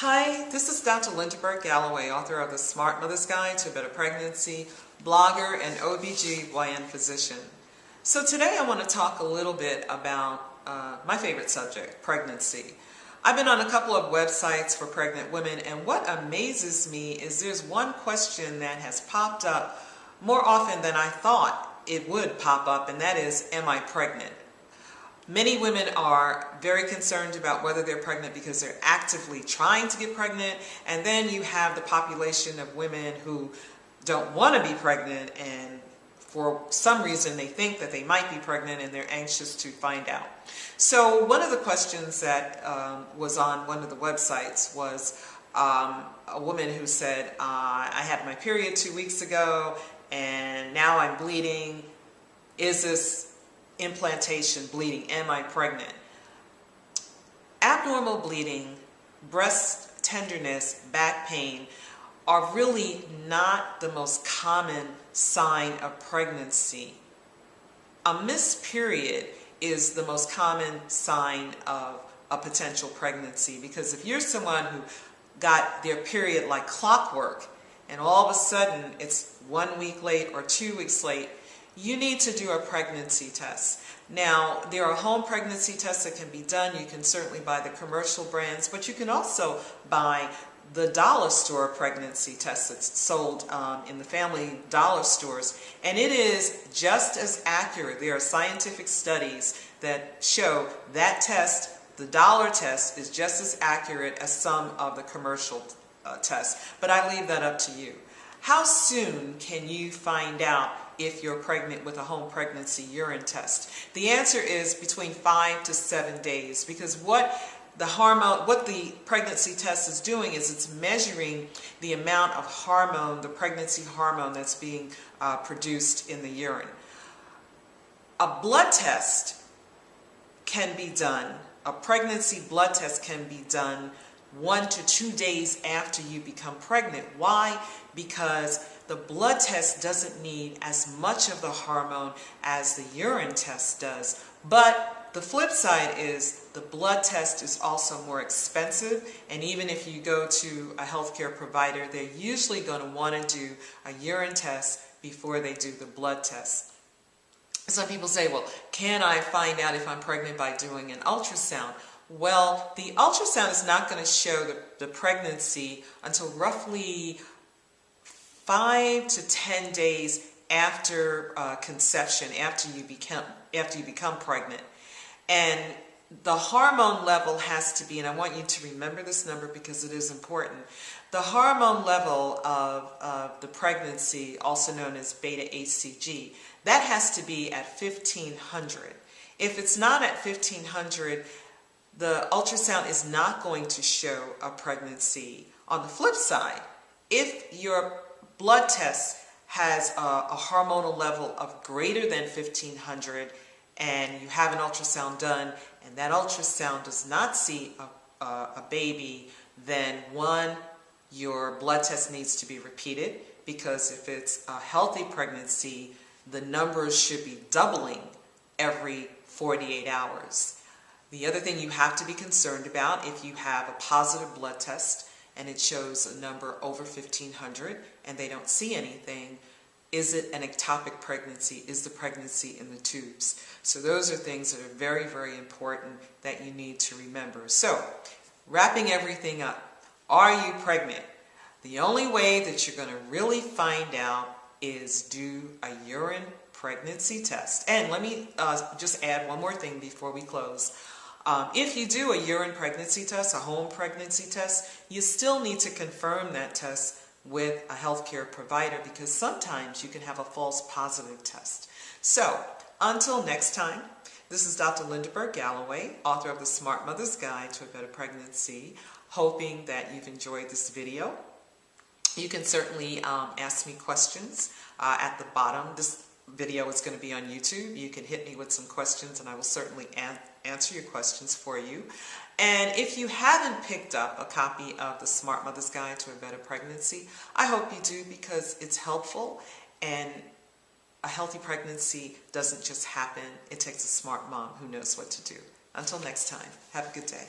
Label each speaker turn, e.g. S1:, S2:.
S1: Hi, this is Dr. Burke-Galloway, author of The Smart Mother's Guide to a Better Pregnancy, blogger, and OBGYN physician. So today I want to talk a little bit about my favorite subject, pregnancy. I've been on a couple of websites for pregnant women, and what amazes me is there's one question that has popped up more often than I thought it would pop up, and that is, am I pregnant? Many women are very concerned about whether they're pregnant because they're actively trying to get pregnant, and then you have the population of women who don't want to be pregnant, and for some reason they think that they might be pregnant and they're anxious to find out. So one of the questions that was on one of the websites was a woman who said, I had my period 2 weeks ago and now I'm bleeding. Is this implantation bleeding? Am I pregnant? Abnormal bleeding, breast tenderness, back pain are really not the most common sign of pregnancy. A missed period is the most common sign of a potential pregnancy, because if you're someone who got their period like clockwork and all of a sudden it's 1 week late or 2 weeks late, you need to do a pregnancy test. Now, there are home pregnancy tests that can be done. You can certainly buy the commercial brands, but you can also buy the dollar store pregnancy test that's sold in the family dollar stores, and it is just as accurate. There are scientific studies that show that test, the dollar test, is just as accurate as some of the commercial tests, but I leave that up to you. How soon can you find out if you're pregnant with a home pregnancy urine test? The answer is between 5 to 7 days, because what the pregnancy test is doing is it's measuring the amount of hormone, the pregnancy hormone that's being produced in the urine. A blood test can be done, a pregnancy blood test can be done 1 to 2 days after you become pregnant. Why? Because the blood test doesn't need as much of the hormone as the urine test does. But the flip side is the blood test is also more expensive, and even if you go to a healthcare provider, they're usually going to want to do a urine test before they do the blood test. Some people say, well, can I find out if I'm pregnant by doing an ultrasound? Well, the ultrasound is not going to show the pregnancy until roughly 5 to 10 days after conception, after you become pregnant. And the hormone level has to be, and I want you to remember this number because it is important, the hormone level of the pregnancy, also known as beta-HCG, that has to be at 1500. If it's not at 1500, the ultrasound is not going to show a pregnancy. On the flip side, if your blood test has a hormonal level of greater than 1500 and you have an ultrasound done and that ultrasound does not see a baby, then one, your blood test needs to be repeated, because if it's a healthy pregnancy, the numbers should be doubling every 48 hours. The other thing you have to be concerned about, if you have a positive blood test and it shows a number over 1500 and they don't see anything, is it an ectopic pregnancy? Is the pregnancy in the tubes? So those are things that are very, very important that you need to remember. So, wrapping everything up, are you pregnant? The only way that you're going to really find out is do a urine pregnancy test. And let me just add one more thing before we close. If you do a urine pregnancy test, a home pregnancy test, you still need to confirm that test with a healthcare provider, because sometimes you can have a false positive test. So, until next time, this is Dr. Burke-Galloway, author of The Smart Mother's Guide to a Better Pregnancy, hoping that you've enjoyed this video. You can certainly ask me questions at the bottom. This video is going to be on YouTube. You can hit me with some questions and I will certainly answer your questions for you. And if you haven't picked up a copy of The Smart Mother's Guide to a Better Pregnancy, I hope you do, because it's helpful, and a healthy pregnancy doesn't just happen. It takes a smart mom who knows what to do. Until next time, have a good day.